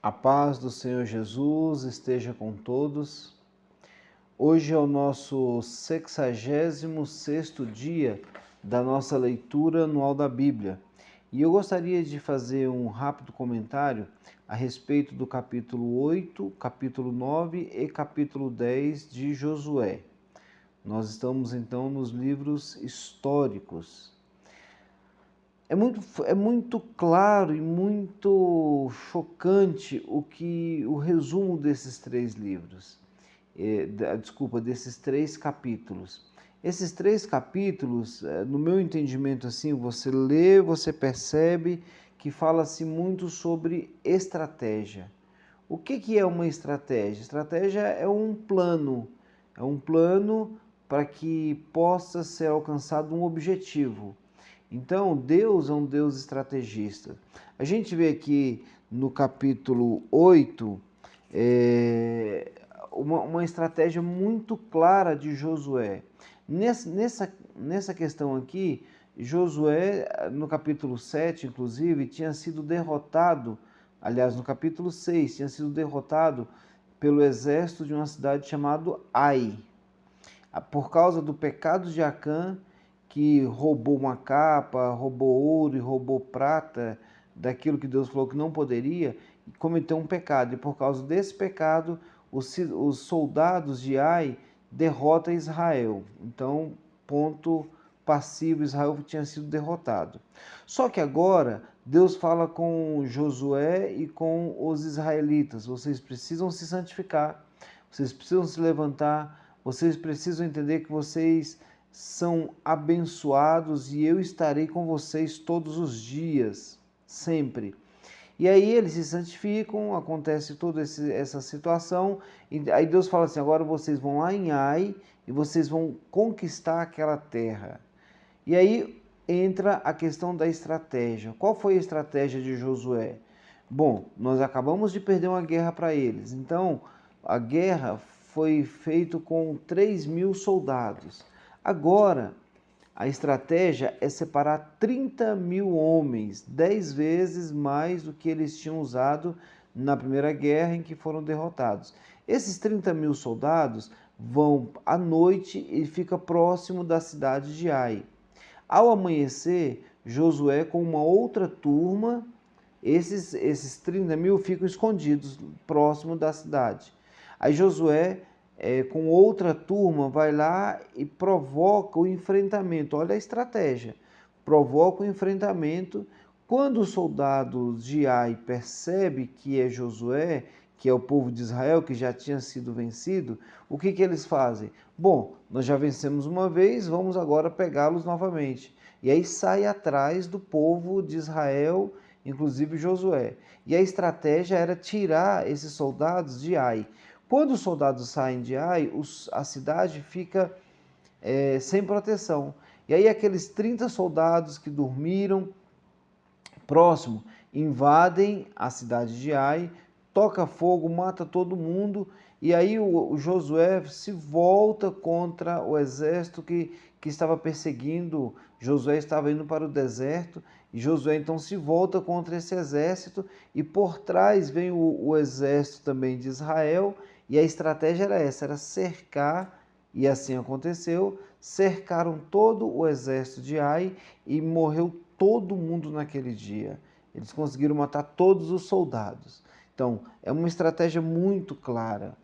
A paz do Senhor Jesus esteja com todos. Hoje é o nosso 66º dia da nossa leitura anual da Bíblia. E eu gostaria de fazer um rápido comentário a respeito do capítulo 8, capítulo 9 e capítulo 10 de Josué. Nós estamos então nos livros históricos. É muito claro e muito chocante o resumo desses três livros, desses três capítulos. Esses três capítulos, no meu entendimento, assim, você lê, você percebe que fala-se muito sobre estratégia. O que é uma estratégia? Estratégia é um plano para que possa ser alcançado um objetivo. Então, Deus é um Deus estrategista. A gente vê aqui no capítulo 8 uma estratégia muito clara de Josué. Nessa questão aqui, Josué, no capítulo 7, inclusive, tinha sido derrotado, aliás, no capítulo 6, tinha sido derrotado pelo exército de uma cidade chamada Ai. Por causa do pecado de Acã, que roubou uma capa, roubou ouro e roubou prata, daquilo que Deus falou que não poderia, e cometeu um pecado. E por causa desse pecado, os soldados de Ai derrotam Israel. Então, ponto passivo, Israel tinha sido derrotado. Só que agora, Deus fala com Josué e com os israelitas: vocês precisam se santificar, vocês precisam se levantar, vocês precisam entender que vocês são abençoados e eu estarei com vocês todos os dias, sempre. E aí eles se santificam, acontece toda essa situação, e aí Deus fala assim: agora vocês vão lá em Ai e vocês vão conquistar aquela terra. E aí entra a questão da estratégia. Qual foi a estratégia de Josué? Bom, nós acabamos de perder uma guerra para eles, então a guerra foi feita com 3.000 soldados. Agora, a estratégia é separar 30.000 homens, 10 vezes mais do que eles tinham usado na primeira guerra em que foram derrotados. Esses 30.000 soldados vão à noite e ficam próximo da cidade de Ai. Ao amanhecer, Josué com uma outra turma, esses 30.000 ficam escondidos próximo da cidade. Aí Josué, com outra turma, vai lá e provoca o enfrentamento. Olha a estratégia. Provoca o enfrentamento. Quando os soldados de Ai percebem que é Josué, que é o povo de Israel, que já tinha sido vencido, o que eles fazem? Bom, nós já vencemos uma vez, vamos agora pegá-los novamente. E aí sai atrás do povo de Israel, inclusive Josué. E a estratégia era tirar esses soldados de Ai. Quando os soldados saem de Ai, a cidade fica sem proteção. E aí aqueles 30 soldados que dormiram próximo invadem a cidade de Ai, toca fogo, mata todo mundo, e aí o Josué se volta contra o exército que estava perseguindo. Josué estava indo para o deserto, e Josué então se volta contra esse exército, e por trás vem o exército também de Israel, e a estratégia era essa, era cercar, e assim aconteceu, cercaram todo o exército de Ai, e morreu todo mundo naquele dia. Eles conseguiram matar todos os soldados. Então, é uma estratégia muito clara.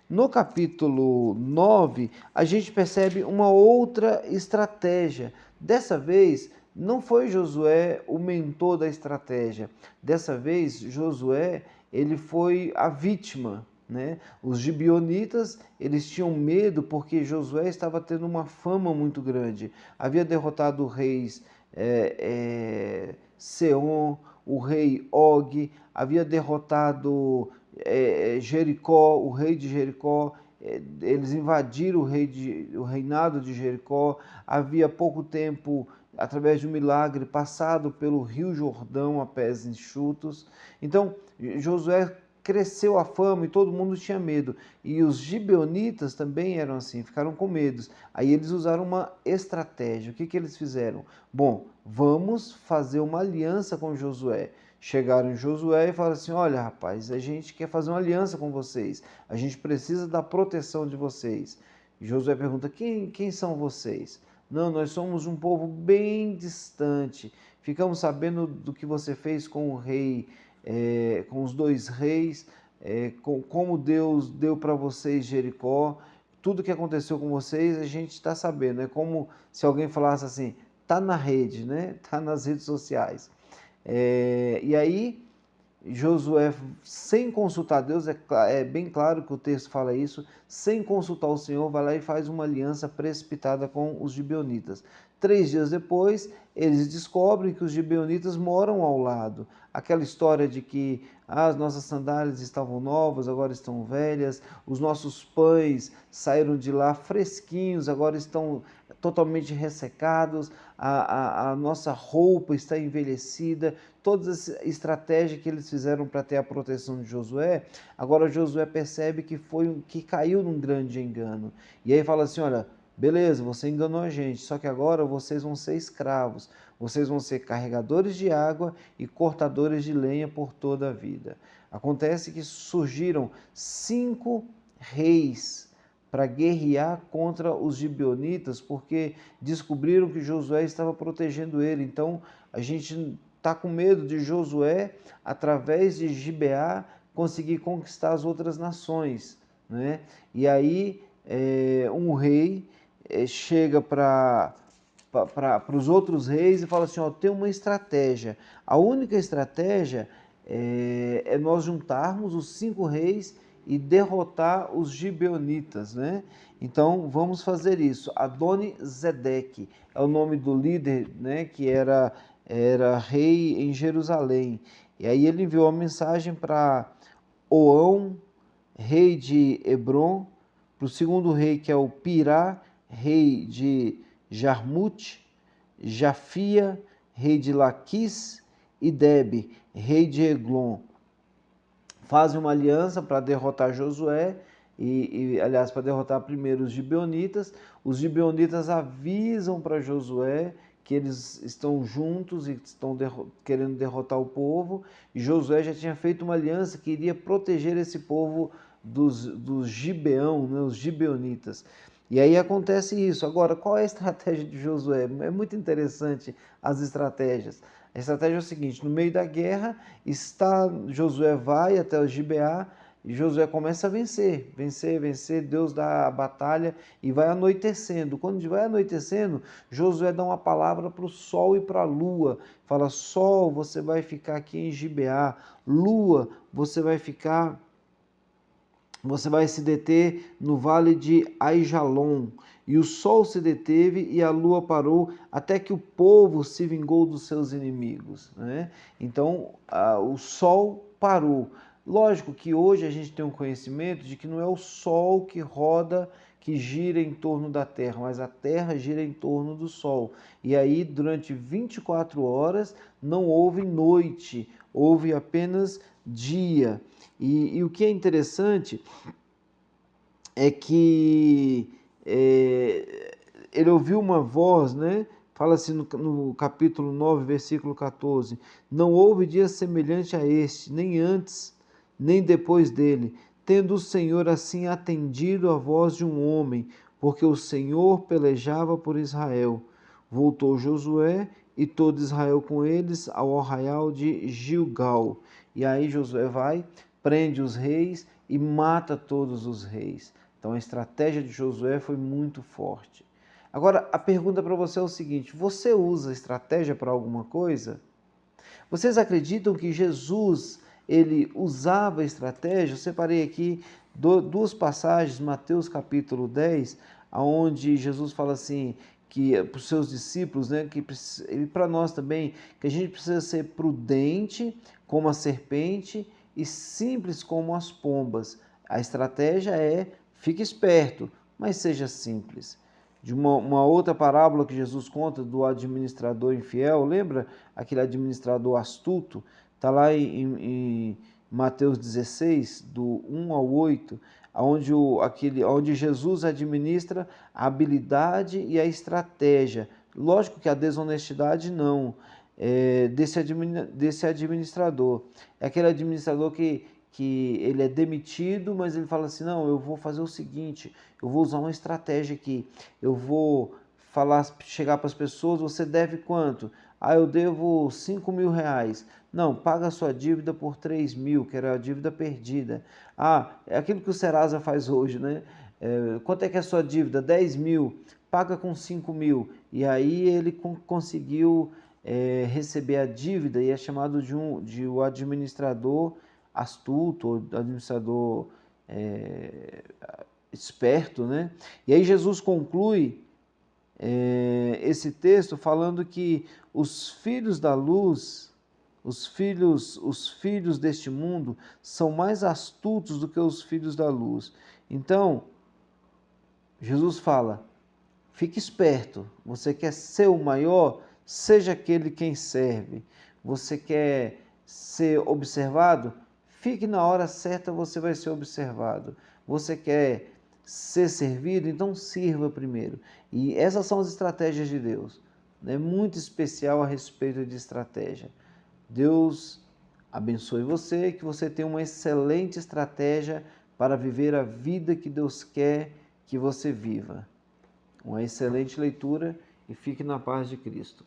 No capítulo 9, a gente percebe uma outra estratégia. Dessa vez, não foi Josué o mentor da estratégia. Dessa vez, Josué, ele foi a vítima, né? Os gibeonitas, eles tinham medo porque Josué estava tendo uma fama muito grande. Havia derrotado reis Seom, o rei Og, havia derrotado Jericó, o rei de Jericó. Eles invadiram o reinado de Jericó. Havia pouco tempo, através de um milagre, passado pelo rio Jordão a pés enxutos. Então, Josué cresceu a fama e todo mundo tinha medo. E os gibeonitas também eram assim, ficaram com medo. Aí eles usaram uma estratégia. O que eles fizeram? Bom, vamos fazer uma aliança com Josué. chegaram em Josué e falaram assim: olha, rapaz, a gente quer fazer uma aliança com vocês, a gente precisa da proteção de vocês. E Josué pergunta: quem são vocês? Não, nós somos um povo bem distante. Ficamos sabendo do que você fez com o rei, com os dois reis, como Deus deu para vocês Jericó, tudo que aconteceu com vocês, a gente está sabendo. É como se alguém falasse assim: tá na rede, né? Tá nas redes sociais. E aí Josué, sem consultar Deus, é bem claro que o texto fala isso, sem consultar o Senhor, vai lá e faz uma aliança precipitada com os gibeonitas. 3 dias depois, eles descobrem que os gibeonitas moram ao lado. Aquela história de que as nossas sandálias estavam novas, agora estão velhas, os nossos pães saíram de lá fresquinhos, agora estão totalmente ressecados, a nossa roupa está envelhecida, toda essa estratégia que eles fizeram para ter a proteção de Josué, agora Josué percebe que caiu num grande engano. E aí fala assim: olha, beleza, você enganou a gente, só que agora vocês vão ser escravos, vocês vão ser carregadores de água e cortadores de lenha por toda a vida. Acontece que surgiram 5 reis para guerrear contra os gibeonitas, porque descobriram que Josué estava protegendo ele. Então, a gente está com medo de Josué, através de Gibeá, conseguir conquistar as outras nações, né? E aí, um rei chega para os outros reis e fala assim: ó, tem uma estratégia. A única estratégia é nós juntarmos os 5 reis e derrotar os gibeonitas, né? Então vamos fazer isso. Adoni-Zedeque é o nome do líder, né, que era rei em Jerusalém. E aí ele enviou uma mensagem para Oão, rei de Hebron, para o segundo rei, que é o Pirá, rei de Jarmute, Jafia, rei de Laquis, e Debe, rei de Eglon. Fazem uma aliança para derrotar Josué, aliás, para derrotar primeiro os gibeonitas. Os gibeonitas avisam para Josué que eles estão juntos e estão querendo derrotar o povo. E Josué já tinha feito uma aliança que iria proteger esse povo dos Gibeão, né, os gibeonitas. E aí acontece isso. Agora, qual é a estratégia de Josué? É muito interessante as estratégias. A estratégia é o seguinte: no meio da guerra, Josué vai até o Gibeá e Josué começa a vencer, Deus dá a batalha e vai anoitecendo. Quando vai anoitecendo, Josué dá uma palavra para o sol e para a lua. Fala: sol, você vai ficar aqui em Gibeá. Lua, você vai se deter no vale de Aijalon. E o sol se deteve e a lua parou até que o povo se vingou dos seus inimigos, né? Então, o sol parou. Lógico que hoje a gente tem um conhecimento de que não é o sol que roda, que gira em torno da Terra, mas a Terra gira em torno do Sol. E aí, durante 24 horas, não houve noite, houve apenas dia. E o que é interessante é que ele ouviu uma voz, né? Fala assim no capítulo 9, versículo 14: não houve dia semelhante a este, nem antes, nem depois dele, tendo o Senhor assim atendido a voz de um homem, porque o Senhor pelejava por Israel. Voltou Josué e todo Israel com eles ao arraial de Gilgal. E aí Josué vai, prende os reis e mata todos os reis. Então a estratégia de Josué foi muito forte. Agora, a pergunta para você é o seguinte: você usa estratégia para alguma coisa? Vocês acreditam que Jesus, ele usava estratégia? Eu separei aqui 2 passagens, Mateus capítulo 10, onde Jesus fala assim, que para os seus discípulos, né, que para nós também, que a gente precisa ser prudente como a serpente e simples como as pombas. A estratégia é: fique esperto, mas seja simples. De uma outra parábola que Jesus conta do administrador infiel, lembra aquele administrador astuto? Está lá em Mateus 16, do 1 ao 8, onde Jesus administra a habilidade e a estratégia. Lógico que a desonestidade não. desse administrador. É aquele administrador que ele é demitido, mas ele fala assim, não, eu vou fazer o seguinte, eu vou usar uma estratégia aqui, eu vou chegar para as pessoas, você deve quanto? Ah, eu devo 5.000 reais. Não, paga a sua dívida por 3.000, que era a dívida perdida. Ah, é aquilo que o Serasa faz hoje, né? Quanto é que é a sua dívida? 10.000, paga com 5.000. E aí ele conseguiu receber a dívida e é chamado de um administrador astuto, ou administrador é, esperto, né? E aí Jesus conclui esse texto falando que os filhos da luz, os filhos deste mundo são mais astutos do que os filhos da luz. Então, Jesus fala: fique esperto. Você quer ser o maior? Seja aquele quem serve. Você quer ser observado? Fique na hora certa, você vai ser observado. Você quer ser servido? Então sirva primeiro. E essas são as estratégias de Deus. É muito especial a respeito de estratégia. Deus abençoe você, que você tenha uma excelente estratégia para viver a vida que Deus quer que você viva. Uma excelente leitura e fique na paz de Cristo.